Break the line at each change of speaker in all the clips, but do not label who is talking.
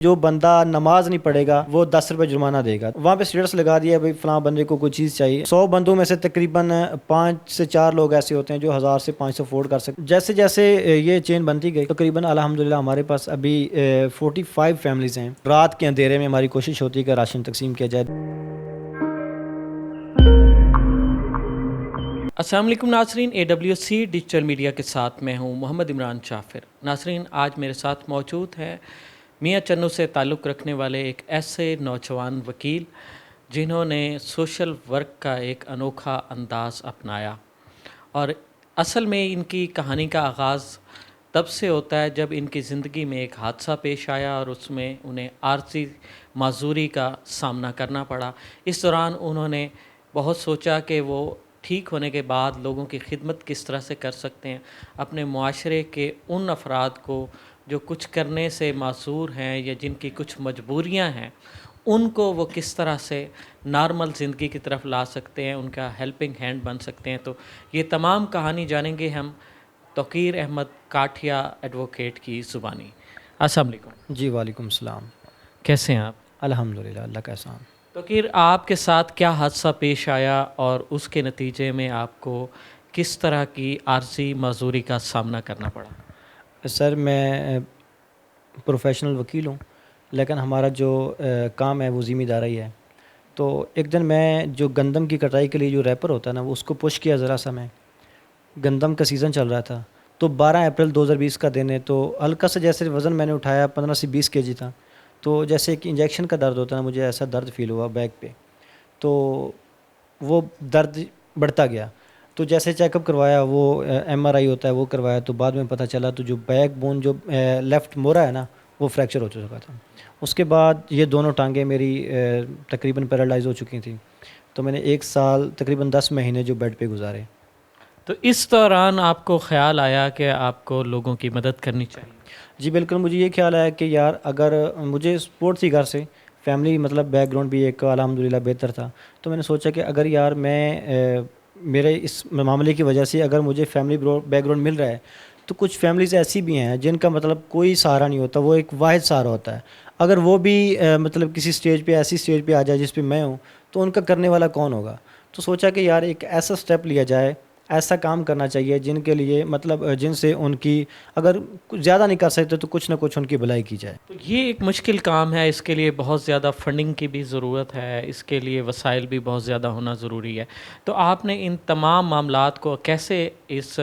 جو بندہ نماز نہیں پڑھے گا وہ 10 روپے جرمانہ دے گا. وہاں پہ اسٹیٹس لگا دیا بھائی فلاں بندے کو کوئی چیز چاہیے. 100 بندوں میں سے تقریباً 5 سے 4 لوگ ایسے ہوتے ہیں جو 1000 سے 500 افورڈ کر سکتے. جیسے جیسے یہ چین بنتی گئی تقریباً الحمدللہ ہمارے پاس ابھی 45 فیملیز ہیں. رات کے اندھیرے میں ہماری کوشش ہوتی ہے کہ راشن تقسیم کیا جائے.
السلام علیکم ناظرین، AWC ڈیجیٹل میڈیا کے ساتھ میں ہوں محمد عمران جعفر. ناظرین، آج میرے ساتھ موجود ہے میاں چنو سے تعلق رکھنے والے ایک ایسے نوجوان وکیل جنہوں نے سوشل ورک کا ایک انوکھا انداز اپنایا، اور اصل میں ان کی کہانی کا آغاز تب سے ہوتا ہے جب ان کی زندگی میں ایک حادثہ پیش آیا اور اس میں انہیں عارضی معذوری کا سامنا کرنا پڑا. اس دوران انہوں نے بہت سوچا کہ وہ ٹھیک ہونے کے بعد لوگوں کی خدمت کس طرح سے کر سکتے ہیں، اپنے معاشرے کے ان افراد کو جو کچھ کرنے سے معذور ہیں یا جن کی کچھ مجبوریاں ہیں، ان کو وہ کس طرح سے نارمل زندگی کی طرف لا سکتے ہیں، ان کا ہیلپنگ ہینڈ بن سکتے ہیں. تو یہ تمام کہانی جانیں گے ہم توقیر احمد کاٹھیا ایڈوکیٹ کی زبانی. السلام علیکم.
جی وعلیکم السلام.
کیسے ہیں آپ؟
الحمدللہ، اللہ کا احسان.
توقیر، آپ کے ساتھ کیا حادثہ پیش آیا اور اس کے نتیجے میں آپ کو کس طرح کی عارضی معذوری کا سامنا کرنا پڑا؟
سر میں پروفیشنل وکیل ہوں، لیکن ہمارا جو کام ہے وہ ذمہ داری ہے. تو ایک دن میں جو گندم کی کٹائی کے لیے جو ریپر ہوتا ہے نا، وہ اس کو پش کیا ذرا سا. میں گندم کا سیزن چل رہا تھا، تو 12 اپریل 2020 کا دن ہے. تو ہلکا سا جیسے وزن میں نے اٹھایا 15 سے 20 کے جی تھا. تو جیسے ایک انجیکشن کا درد ہوتا ہے، مجھے ایسا درد فیل ہوا بیک پہ. تو وہ درد بڑھتا گیا. تو جیسے چیک اپ کروایا، وہ MRI ہوتا ہے وہ کروایا، تو بعد میں پتہ چلا تو جو بیک بون جو لیفٹ مورا ہے نا، وہ فریکچر ہو چکا تھا. اس کے بعد یہ دونوں ٹانگیں میری تقریباً پیرالائز ہو چکی تھیں. تو میں نے 1 سال تقریباً 10 مہینے جو بیڈ پہ گزارے.
تو اس دوران آپ کو خیال آیا کہ آپ کو لوگوں کی مدد کرنی چاہیے؟
جی بالکل، مجھے یہ خیال آیا کہ یار اگر مجھے سپورٹ تھی گھر سے، فیملی مطلب بیک گراؤنڈ بھی ایک الحمدللہ بہتر تھا. تو میں نے سوچا کہ اگر یار میں میرے اس معاملے کی وجہ سے اگر مجھے فیملی بیک گراؤنڈ مل رہا ہے، تو کچھ فیملیز ایسی بھی ہیں جن کا مطلب کوئی سہارا نہیں ہوتا، وہ ایک واحد سہارا ہوتا ہے. اگر وہ بھی مطلب کسی سٹیج پہ ایسی سٹیج پہ آ جائے جس پہ میں ہوں، تو ان کا کرنے والا کون ہوگا؟ تو سوچا کہ یار ایک ایسا سٹیپ لیا جائے، ایسا کام کرنا چاہیے جن کے لیے مطلب جن سے ان کی اگر کچھ زیادہ نہیں کر سکتے تو کچھ نہ کچھ ان کی بھلائی کی جائے.
تو یہ ایک مشکل کام ہے، اس کے لیے بہت زیادہ فنڈنگ کی بھی ضرورت ہے، اس کے لیے وسائل بھی بہت زیادہ ہونا ضروری ہے. تو آپ نے ان تمام معاملات کو کیسے اس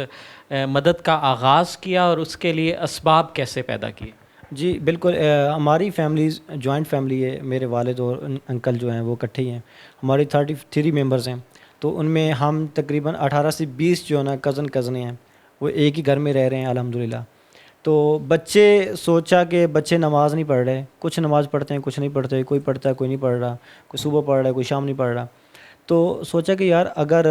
مدد کا آغاز کیا اور اس کے لیے اسباب کیسے پیدا کیے؟
جی بالکل، ہماری فیملیز جوائنٹ فیملی ہے. میرے والد اور انکل جو ہیں وہ اکٹھے ہی ہیں. ہماری 33 ممبرز ہیں. تو ان میں ہم تقریباً 18 سے 20 جو ہے نا کزنیں ہیں، وہ ایک ہی گھر میں رہ رہے ہیں الحمدللہ. تو بچے سوچا کہ بچے نماز نہیں پڑھ رہے، کچھ نماز پڑھتے ہیں کچھ نہیں پڑھتے، کوئی پڑھتا ہے کوئی نہیں پڑھ رہا، کوئی صبح پڑھ رہا ہے کوئی شام نہیں پڑھ رہا. تو سوچا کہ یار اگر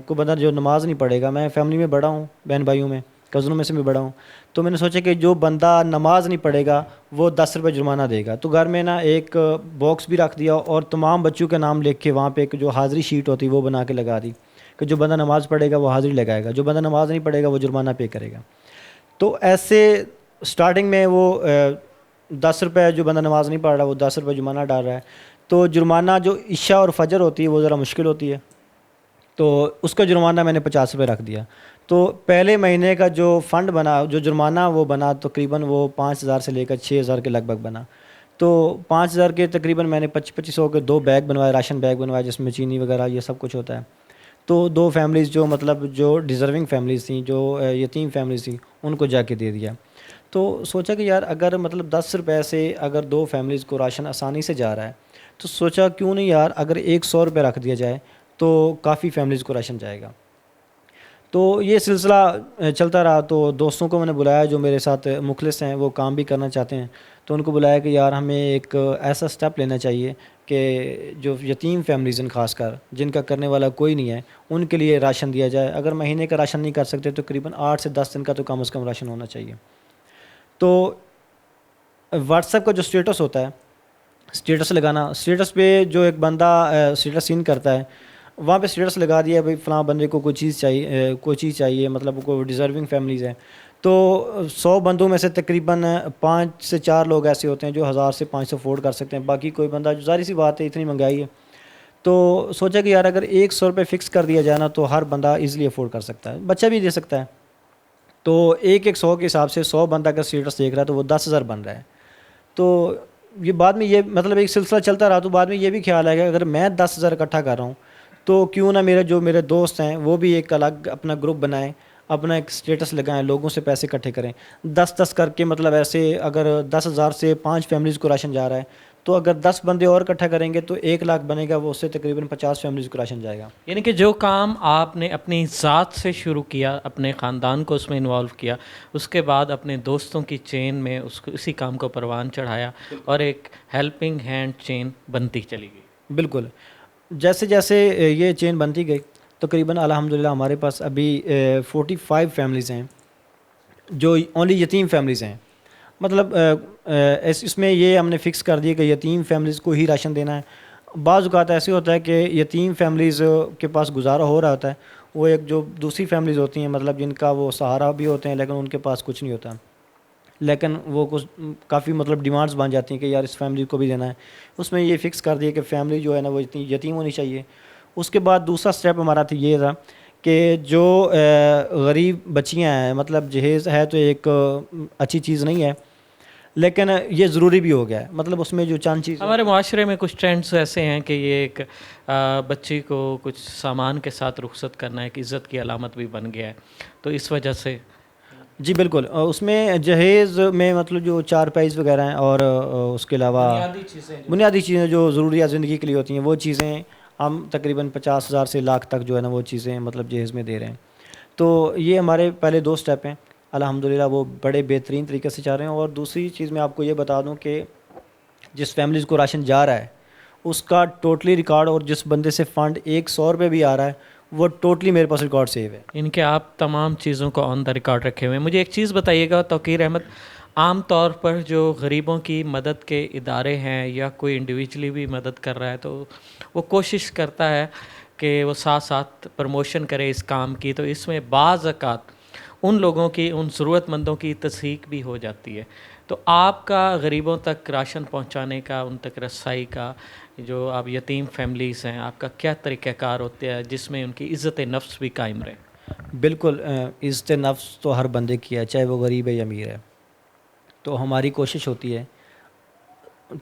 کوئی بندہ جو نماز نہیں پڑھے گا، میں فیملی میں بڑا ہوں، بہن بھائیوں میں کزنوں میں سے بھی بڑا ہوں. تو میں نے سوچا کہ جو بندہ نماز نہیں پڑھے گا وہ 10 روپے جرمانہ دے گا. تو گھر میں نا ایک باکس بھی رکھ دیا اور تمام بچوں کے نام لکھ کے وہاں پہ ایک جو حاضری شیٹ ہوتی ہے وہ بنا کے لگا دی کہ جو بندہ نماز پڑھے گا وہ حاضری لگائے گا، جو بندہ نماز نہیں پڑھے گا وہ جرمانہ پے کرے گا. تو ایسے سٹارٹنگ میں وہ 10 روپے جو بندہ نماز نہیں پڑھ رہا وہ 10 روپے جرمانہ ڈال رہا ہے. تو جرمانہ جو عشاء اور فجر ہوتی ہے وہ ذرا مشکل ہوتی ہے، تو اس کا جرمانہ میں نے 50 روپے رکھ دیا. تو پہلے مہینے کا جو فنڈ بنا، جو جرمانہ وہ بنا تقریباً وہ 5000 سے لے کر 6000 کے لگ بھگ بنا. تو 5000 کے تقریباً میں نے 2500 کے 2 بیگ بنوائے، راشن بیگ بنوائے جس میں چینی وغیرہ یہ سب کچھ ہوتا ہے. تو 2 فیملیز جو مطلب جو ڈیزرونگ فیملیز تھیں، جو یتیم فیملیز تھیں، ان کو جا کے دے دیا. تو سوچا کہ یار اگر مطلب 10 روپے سے اگر 2 فیملیز کو راشن آسانی سے جا رہا ہے، تو سوچا کیوں نہیں یار اگر 100 روپے رکھ دیا جائے تو کافی فیملیز کو راشن جائے گا. تو یہ سلسلہ چلتا رہا. تو دوستوں کو میں نے بلایا جو میرے ساتھ مخلص ہیں، وہ کام بھی کرنا چاہتے ہیں. تو ان کو بلایا کہ یار ہمیں ایک ایسا سٹیپ لینا چاہیے کہ جو یتیم فیملیز ہیں خاص کر جن کا کرنے والا کوئی نہیں ہے، ان کے لیے راشن دیا جائے. اگر مہینے کا راشن نہیں کر سکتے تو تقریباً 8 سے 10 دن کا تو کم از کم راشن ہونا چاہیے. تو واٹس ایپ کا جو سٹیٹس ہوتا ہے، سٹیٹس لگانا، سٹیٹس پہ جو ایک بندہ سٹیٹس سین کرتا ہے وہاں پہ سٹیٹس لگا دیا بھائی فلاں بندے کو کوئی چیز چاہیے مطلب کوئی ڈیزرونگ فیملیز ہے. تو 100 بندوں میں سے تقریباً 5 سے 4 لوگ ایسے ہوتے ہیں جو 1000 سے 500 افورڈ کر سکتے ہیں. باقی کوئی بندہ, جو ظاہر سی بات ہے اتنی مہنگائی ہے, تو سوچا کہ یار اگر 100 روپے فکس کر دیا جائے نا تو ہر بندہ ایزیلی افورڈ کر سکتا ہے, بچہ بھی دے سکتا ہے. تو ایک 100 کے حساب سے 100 بندہ اگر اسٹیٹس دیکھ رہا ہے تو وہ 10,000 بن رہا ہے. تو یہ بعد میں یہ مطلب ایک سلسلہ چلتا رہا, تو بعد میں یہ بھی خیال ہے کہ اگر میں 10,000 اکٹھا کر رہا ہوں تو کیوں نہ میرے دوست ہیں وہ بھی ایک الگ اپنا گروپ بنائیں, اپنا ایک اسٹیٹس لگائیں, لوگوں سے پیسے اکٹھے کریں 10 کر کے. مطلب ایسے اگر 10,000 سے 5 فیملیز کو راشن جا رہا ہے تو اگر 10 بندے اور اکٹھا کریں گے تو 1 لاکھ بنے گا, وہ اس سے تقریباً 50 فیملیز کو راشن جائے گا.
یعنی کہ جو کام آپ نے اپنی ذات سے شروع کیا, اپنے خاندان کو اس میں انوالو کیا, اس کے بعد اپنے دوستوں کی چین میں اسی کام کو پروان چڑھایا اور ایک ہیلپنگ ہینڈ چین بنتی چلی گئی.
بالکل. جیسے جیسے یہ چین بنتی گئی تقریباً الحمدللہ ہمارے پاس ابھی 45 فیملیز ہیں جو اونلی یتیم فیملیز ہیں. مطلب اس میں یہ ہم نے فکس کر دیا کہ یتیم فیملیز کو ہی راشن دینا ہے. بعض اوقات ایسے ہوتا ہے کہ یتیم فیملیز کے پاس گزارا ہو رہا ہوتا ہے, وہ ایک جو دوسری فیملیز ہوتی ہیں مطلب جن کا وہ سہارا بھی ہوتے ہیں لیکن ان کے پاس کچھ نہیں ہوتا, لیکن وہ کچھ کافی مطلب ڈیمانڈز بن جاتی ہیں کہ یار اس فیملی کو بھی دینا ہے. اس میں یہ فکس کر دیا کہ فیملی جو ہے نا وہ یتیم ہونی چاہیے. اس کے بعد دوسرا سٹیپ ہمارا یہ تھا کہ جو غریب بچیاں ہیں, مطلب جہیز ہے تو ایک اچھی چیز نہیں ہے لیکن یہ ضروری بھی ہو گیا ہے. مطلب اس میں جو چند چیز
ہمارے معاشرے میں کچھ ٹرینڈز ایسے ہیں کہ یہ ایک بچی کو کچھ سامان کے ساتھ رخصت کرنا ایک عزت کی علامت بھی بن گیا ہے, تو اس وجہ سے
جی بالکل. اس میں جہیز میں مطلب جو چارپائیز وغیرہ ہیں اور اس کے علاوہ بنیادی چیزیں جو ضروریات زندگی کے لیے ہوتی ہیں وہ چیزیں ہم تقریباً 50,000 سے لاکھ تک جو ہے نا وہ چیزیں مطلب جہیز میں دے رہے ہیں. تو یہ ہمارے پہلے 2 سٹیپ ہیں, الحمدللہ وہ بڑے بہترین طریقے سے چل رہے ہیں. اور دوسری چیز میں آپ کو یہ بتا دوں کہ جس فیملیز کو راشن جا رہا ہے اس کا ٹوٹلی ریکارڈ, اور جس بندے سے فنڈ 100 روپے بھی آ رہا ہے وہ ٹوٹلی میرے پاس ریکارڈ سیو ہے.
ان کے آپ تمام چیزوں کو آن دا ریکارڈ رکھے ہوئے ہیں. مجھے ایک چیز بتائیے گا توقیر احمد, عام طور پر جو غریبوں کی مدد کے ادارے ہیں یا کوئی انڈیویجلی بھی مدد کر رہا ہے تو وہ کوشش کرتا ہے کہ وہ ساتھ ساتھ پروموشن کرے اس کام کی, تو اس میں بعض اوقات ان لوگوں کی, ان ضرورت مندوں کی تصحیق بھی ہو جاتی ہے. تو آپ کا غریبوں تک راشن پہنچانے کا, ان تک رسائی کا, جو آپ یتیم فیملیز ہیں, آپ کا کیا طریقہ کار ہوتا ہے جس میں ان کی عزت نفس بھی قائم رہے؟
بالکل. عزت نفس تو ہر بندے کی ہے, چاہے وہ غریب ہے یا امیر ہے. تو ہماری کوشش ہوتی ہے,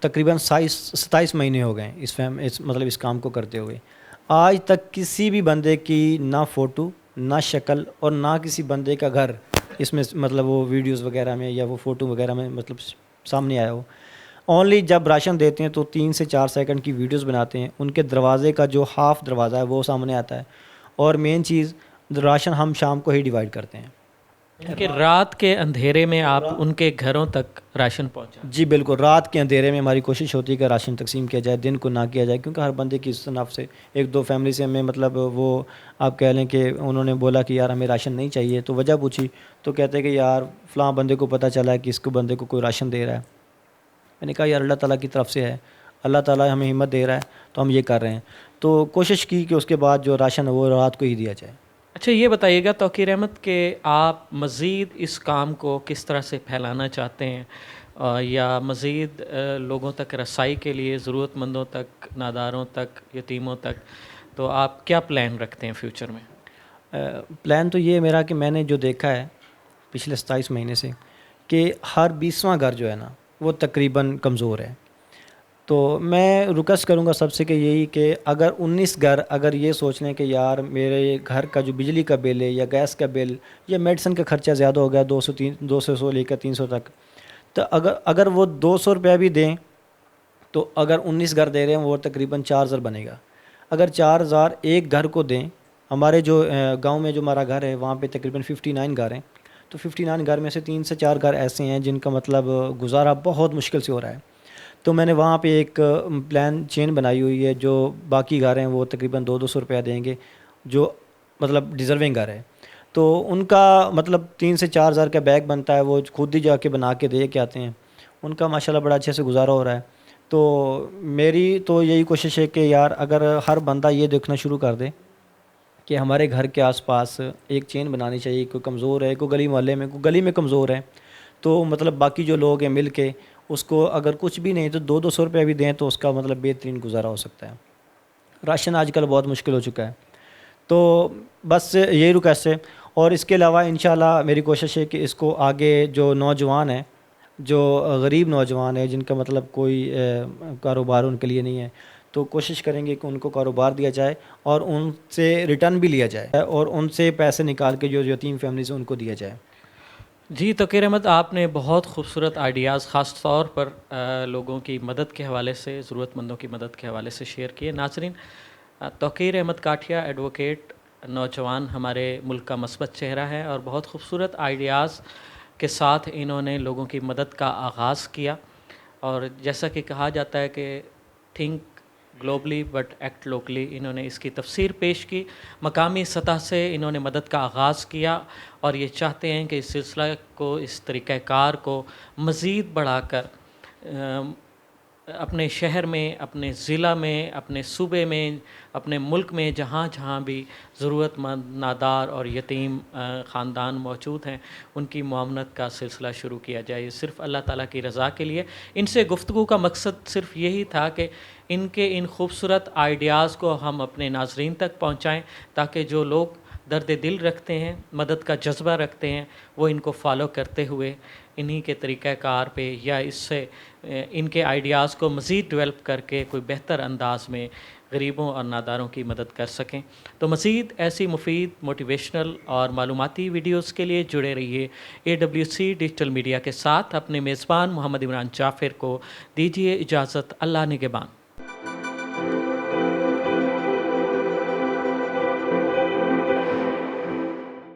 تقریباً 27 مہینے ہو گئے مطلب اس کام کو کرتے ہوئے, آج تک کسی بھی بندے کی نہ فوٹو نہ شکل اور نہ کسی بندے کا گھر اس میں مطلب وہ ویڈیوز وغیرہ میں یا وہ فوٹو وغیرہ میں مطلب سامنے آیا ہو. اونلی جب راشن دیتے ہیں تو 3 سے 4 سیکنڈ کی ویڈیوز بناتے ہیں, ان کے دروازے کا جو ہاف دروازہ ہے وہ سامنے آتا ہے, اور مین چیز راشن ہم شام کو ہی ڈیوائیڈ کرتے ہیں.
کہ رات کے اندھیرے میں آپ ان کے گھروں تک راشن پہنچائیں؟
جی بالکل. رات کے اندھیرے میں ہماری کوشش ہوتی ہے کہ راشن تقسیم کیا جائے, دن کو نہ کیا جائے, کیونکہ ہر بندے کی عزت نفس سے 1-2 فیملی سے ہمیں مطلب وہ آپ کہہ لیں کہ انہوں نے بولا کہ یار ہمیں راشن نہیں چاہیے, تو وجہ پوچھی تو کہتے ہیں کہ یار فلاں بندے کو پتہ چلا ہے کہ اس کو بندے کو کوئی راشن دے رہا ہے. میں نے کہا یار اللہ تعالیٰ کی طرف سے ہے, اللہ تعالیٰ ہمیں ہمت دے رہا ہے تو ہم یہ کر رہے ہیں. تو کوشش کی کہ اس کے بعد جو راشن ہے وہ رات کو ہی دیا جائے.
اچھا یہ بتائیے گا توقیر احمد کہ آپ مزید اس کام کو کس طرح سے پھیلانا چاہتے ہیں, یا مزید لوگوں تک رسائی کے لیے, ضرورت مندوں تک, ناداروں تک, یتیموں تک, تو آپ کیا پلان رکھتے ہیں فیوچر میں؟
پلان تو یہ ہے میرا کہ میں نے جو دیکھا ہے پچھلے 27 مہینے سے کہ ہر 20واں گھر جو ہے نا وہ تقریباً کمزور ہے. تو میں ریکویسٹ کروں گا سب سے کہ یہی کہ اگر 19 گھر اگر یہ سوچ لیں کہ یار میرے گھر کا جو بجلی کا بل ہے یا گیس کا بل یا میڈیسن کا خرچہ زیادہ ہو گیا 200 سے لے کر 300 تک, تو اگر وہ 200 روپیہ بھی دیں تو اگر 19 گھر دے رہے ہیں وہ تقریباً 4,000 بنے گا. اگر 4,000 ایک گھر کو دیں, ہمارے جو گاؤں میں جو ہمارا گھر ہے وہاں پہ تقریباً 59 گھر ہیں, تو 59 گھر میں سے 3 سے 4 گھر ایسے ہیں جن کا مطلب گزارا بہت مشکل سے ہو رہا ہے. تو میں نے وہاں پہ ایک پلان چین بنائی ہوئی ہے, جو باقی گھر ہیں وہ تقریباً 200 روپیہ دیں گے جو مطلب ڈیزرونگ گھر ہے. تو ان کا مطلب 3 سے 4 ہزار کا بیگ بنتا ہے, وہ خود ہی جا کے بنا کے دے کے آتے ہیں, ان کا ماشاءاللہ بڑا اچھے سے گزارا ہو رہا ہے. تو میری تو یہی کوشش ہے کہ یار اگر ہر بندہ یہ دیکھنا شروع کر دے کہ ہمارے گھر کے آس پاس ایک چین بنانی چاہیے. کوئی کمزور ہے, کوئی گلی محلے میں, کوئی گلی میں کمزور ہے, تو مطلب باقی جو لوگ ہیں مل کے اس کو اگر کچھ بھی نہیں تو 200 روپے بھی دیں تو اس کا مطلب بہترین گزارا ہو سکتا ہے. راشن آج کل بہت مشکل ہو چکا ہے. تو بس یہی ریکویسٹ ہے. اور اس کے علاوہ انشاءاللہ میری کوشش ہے کہ اس کو آگے جو نوجوان ہیں, جو غریب نوجوان ہیں, جن کا مطلب کوئی کاروبار ان کے لیے نہیں ہے, تو کوشش کریں گے کہ ان کو کاروبار دیا جائے اور ان سے ریٹرن بھی لیا جائے اور ان سے پیسے نکال کے جو یتیم فیملیز ہیں ان کو دیا جائے.
جی توقیر احمد, آپ نے بہت خوبصورت آئیڈیاز خاص طور پر لوگوں کی مدد کے حوالے سے, ضرورت مندوں کی مدد کے حوالے سے شیئر کیے. ناظرین, توقیر احمد کاٹھیا ایڈوکیٹ, نوجوان ہمارے ملک کا مثبت چہرہ ہے اور بہت خوبصورت آئیڈیاز کے ساتھ انہوں نے لوگوں کی مدد کا آغاز کیا. اور جیسا کہ کہا جاتا ہے کہ think globally but act locally, انہوں نے اس کی تفسیر پیش کی. مقامی سطح سے انہوں نے مدد کا آغاز کیا اور یہ چاہتے ہیں کہ اس سلسلہ کو, اس طریقہ کار کو مزید بڑھا کر اپنے شہر میں, اپنے ضلع میں, اپنے صوبے میں, اپنے ملک میں جہاں جہاں بھی ضرورت مند, نادار اور یتیم خاندان موجود ہیں, ان کی معاونت کا سلسلہ شروع کیا جائے, صرف اللہ تعالیٰ کی رضا کے لیے. ان سے گفتگو کا مقصد صرف یہی تھا کہ ان کے ان خوبصورت آئیڈیاز کو ہم اپنے ناظرین تک پہنچائیں, تاکہ جو لوگ درد دل رکھتے ہیں, مدد کا جذبہ رکھتے ہیں, وہ ان کو فالو کرتے ہوئے انہی کے طریقہ کار پہ یا اس سے ان کے آئیڈیاز کو مزید ڈیولپ کر کے کوئی بہتر انداز میں غریبوں اور ناداروں کی مدد کر سکیں. تو مزید ایسی مفید, موٹیویشنل اور معلوماتی ویڈیوز کے لیے جڑے رہیے AWC ڈیجیٹل میڈیا کے ساتھ. اپنے میزبان محمد عمران جعفر کو دیجیے اجازت. اللہ نگہبان.